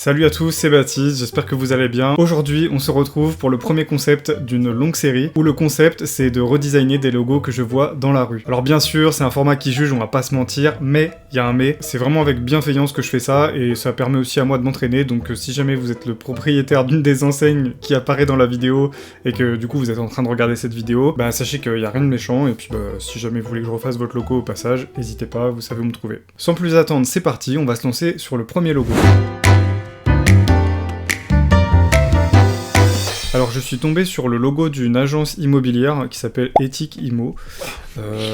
Salut à tous, c'est Baptiste, j'espère que vous allez bien. Aujourd'hui, on se retrouve pour le premier concept d'une longue série, où le concept, c'est de redesigner des logos que je vois dans la rue. Alors bien sûr, c'est un format qui juge, on va pas se mentir, mais, il y a un mais, c'est vraiment avec bienveillance que je fais ça, et ça permet aussi à moi de m'entraîner, donc si jamais vous êtes le propriétaire d'une des enseignes qui apparaît dans la vidéo, et que du coup vous êtes en train de regarder cette vidéo, bah sachez qu'il y a rien de méchant, et puis si jamais vous voulez que je refasse votre logo au passage, n'hésitez pas, vous savez où me trouver. Sans plus attendre, c'est parti, on va se lancer sur le premier logo. Alors je suis tombé sur le logo d'une agence immobilière qui s'appelle Ethic Immo.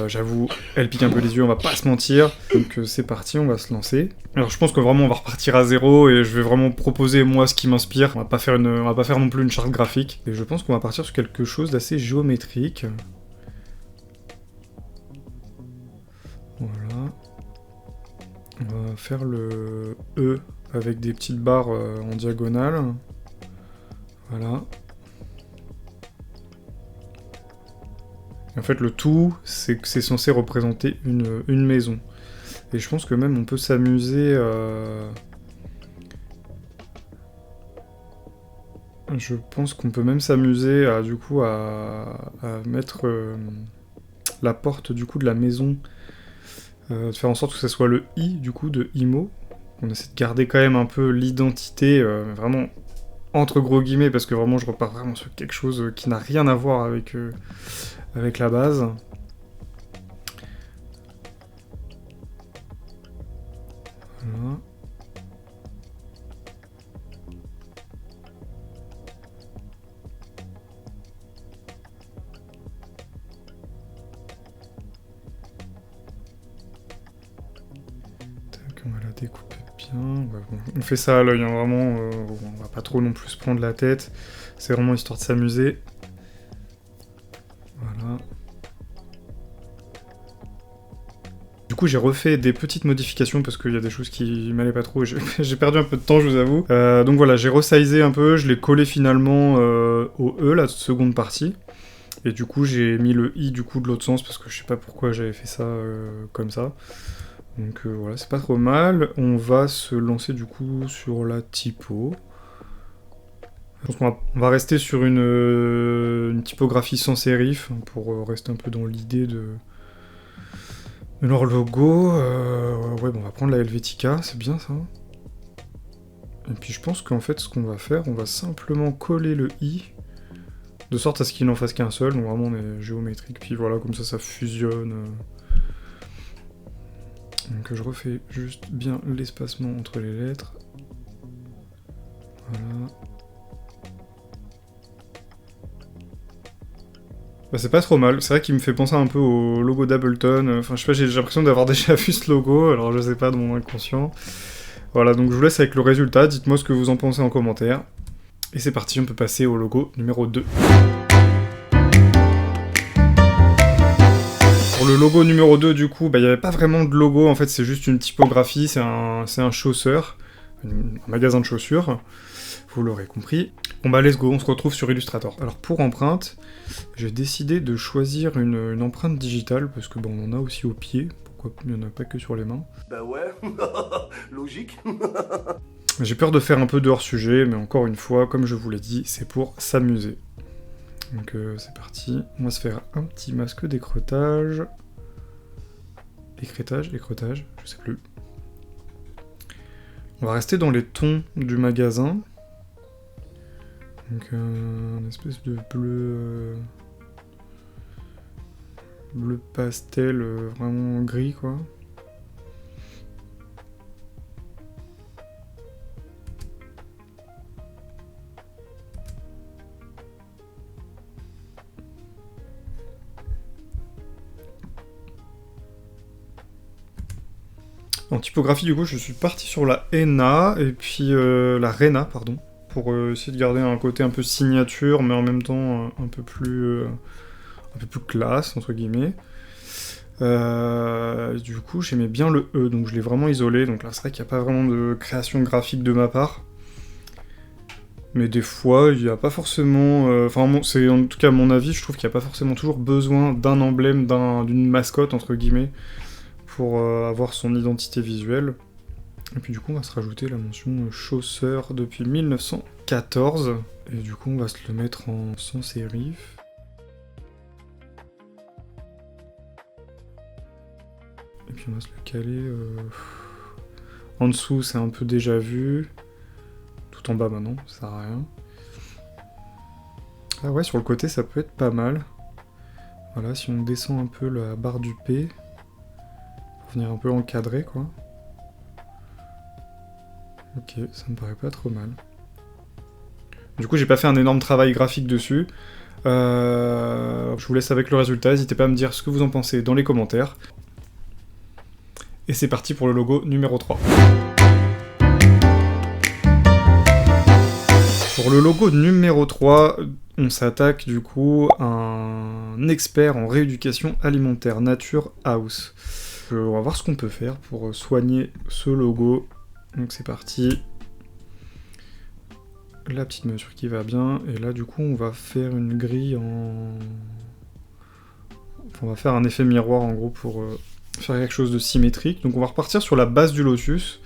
J'avoue, elle pique un peu les yeux, on va pas se mentir. Donc c'est parti, on va se lancer. Alors je pense que vraiment on va repartir à zéro et je vais vraiment proposer moi ce qui m'inspire. On va pas faire non plus une charte graphique. Et je pense qu'on va partir sur quelque chose d'assez géométrique. Voilà. On va faire le E avec des petites barres en diagonale. Voilà. Et en fait, le tout, c'est que c'est censé représenter une maison. Et je pense que même on peut s'amuser... Je pense qu'on peut même s'amuser à, du coup, à mettre la porte du coup de la maison, de faire en sorte que ça soit le I du coup de Immo. On essaie de garder quand même un peu l'identité, vraiment entre gros guillemets, parce que vraiment je repars vraiment sur quelque chose qui n'a rien à voir avec la base. Voilà. Tac, on va la découper bien. Ouais, bon, on fait ça à l'œil, hein, vraiment. On va pas trop non plus se prendre la tête. C'est vraiment histoire de s'amuser. Voilà. Du coup, j'ai refait des petites modifications parce qu'il y a des choses qui m'allaient pas trop et j'ai perdu un peu de temps, je vous avoue. Donc voilà, j'ai resizé un peu, je l'ai collé finalement au E, la seconde partie. Et du coup, j'ai mis le I du coup de l'autre sens parce que je sais pas pourquoi j'avais fait ça comme ça. Donc voilà, c'est pas trop mal. On va se lancer du coup sur la typo. Je pense qu'on va rester sur une typographie sans sérif pour rester un peu dans l'idée de leur logo. Ouais, bon, on va prendre la Helvetica, c'est bien ça. Et puis je pense qu'en fait, ce qu'on va faire, on va simplement coller le I, de sorte à ce qu'il n'en fasse qu'un seul, donc vraiment on est géométrique, puis voilà, comme ça fusionne. Donc je refais juste bien l'espacement entre les lettres. Voilà. Bah, c'est pas trop mal, c'est vrai qu'il me fait penser un peu au logo d'Ableton, enfin je sais pas, j'ai l'impression d'avoir déjà vu ce logo, alors je sais pas, de mon inconscient. Voilà, donc je vous laisse avec le résultat, dites-moi ce que vous en pensez en commentaire. Et c'est parti, on peut passer au logo numéro 2. Pour le logo numéro 2, du coup, bah il n'y avait pas vraiment de logo, en fait c'est juste une typographie, c'est un chausseur, un magasin de chaussures. Vous l'aurez compris. Bon bah let's go, on se retrouve sur Illustrator. Alors pour empreinte, j'ai décidé de choisir une empreinte digitale, parce que bon, on en a aussi au pied, pourquoi il n'y en a pas que sur les mains. Bah ouais, logique. J'ai peur de faire un peu de hors-sujet, mais encore une fois, comme je vous l'ai dit, c'est pour s'amuser. Donc c'est parti, on va se faire un petit masque d'écreutage. Écreutage, je sais plus. On va rester dans les tons du magasin. Donc un espèce de bleu pastel, vraiment gris quoi. En typographie du coup je suis parti sur la Henna et puis la Rena pardon, pour essayer de garder un côté un peu signature mais en même temps un peu plus classe entre guillemets. Du coup j'aimais bien le E donc je l'ai vraiment isolé, donc là c'est vrai qu'il n'y a pas vraiment de création graphique de ma part. Mais des fois, il n'y a pas forcément... c'est en tout cas mon avis, je trouve qu'il n'y a pas forcément toujours besoin d'un emblème, d'une mascotte, entre guillemets, pour avoir son identité visuelle. Et puis du coup on va se rajouter la mention chausseur depuis 1914. Et du coup on va se le mettre en sans sérif. Et puis on va se le caler... En dessous c'est un peu déjà vu. Tout en bas maintenant, ça sert à rien. Ah ouais, sur le côté ça peut être pas mal. Voilà, si on descend un peu la barre du P, pour venir un peu encadrer quoi. Ok, ça me paraît pas trop mal. Du coup, j'ai pas fait un énorme travail graphique dessus. Je vous laisse avec le résultat. N'hésitez pas à me dire ce que vous en pensez dans les commentaires. Et c'est parti pour le logo numéro 3. Pour le logo numéro 3, on s'attaque du coup à un expert en rééducation alimentaire, Nature House. On va voir ce qu'on peut faire pour soigner ce logo. Donc c'est parti. La petite mesure qui va bien. Et là du coup on va faire une grille en... Enfin, on va faire un effet miroir en gros pour faire quelque chose de symétrique. Donc on va repartir sur la base du lotus.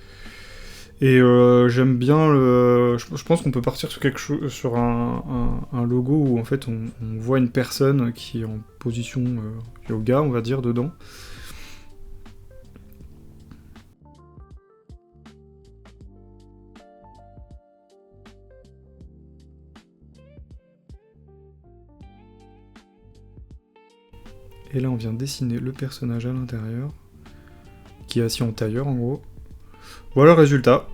Et j'aime bien le... Je pense qu'on peut partir sur quelque chose, sur un logo où en fait on voit une personne qui est en position yoga, on va dire, dedans. Et là on vient dessiner le personnage à l'intérieur, qui est assis en tailleur en gros. Voilà le résultat.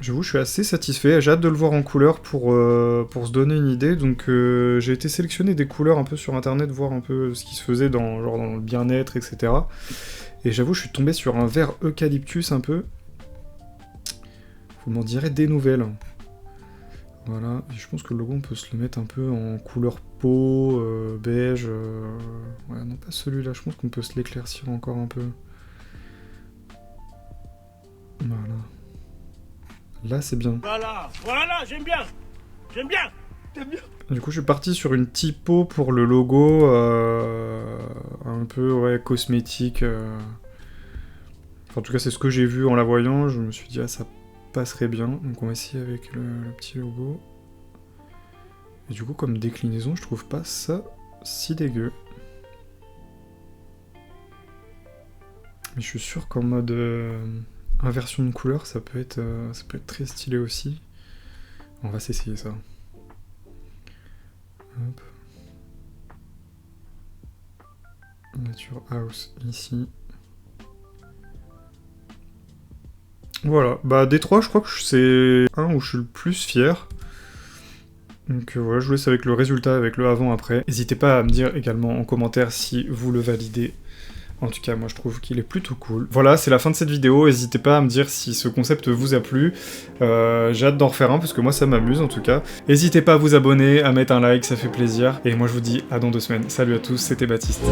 J'avoue, je suis assez satisfait, j'ai hâte de le voir en couleur pour se donner une idée. Donc j'ai été sélectionner des couleurs un peu sur internet, voir un peu ce qui se faisait dans, genre, dans le bien-être, etc. Et j'avoue, je suis tombé sur un vert eucalyptus un peu. Vous m'en direz des nouvelles. Voilà, et je pense que le logo on peut se le mettre un peu en couleur peau, beige, ouais non pas celui-là, je pense qu'on peut se l'éclaircir encore un peu. Voilà. Là c'est bien. Voilà, j'aime bien. Du coup je suis parti sur une typo pour le logo, un peu ouais cosmétique. Enfin, en tout cas c'est ce que j'ai vu en la voyant, je me suis dit ah ça passerait bien, donc on va essayer avec le petit logo. Et du coup comme déclinaison je trouve pas ça si dégueu. Mais je suis sûr qu'en mode inversion de couleur ça peut être très stylé aussi. On va s'essayer ça. Hop. Nature House ici. Voilà, bah des trois, je crois que c'est un où je suis le plus fier. Donc voilà, je vous laisse avec le résultat, avec le avant-après. N'hésitez pas à me dire également en commentaire si vous le validez. En tout cas, moi je trouve qu'il est plutôt cool. Voilà, c'est la fin de cette vidéo. N'hésitez pas à me dire si ce concept vous a plu. J'ai hâte d'en refaire un parce que moi ça m'amuse en tout cas. N'hésitez pas à vous abonner, à mettre un like, ça fait plaisir. Et moi je vous dis à dans 2 semaines. Salut à tous, c'était Baptiste.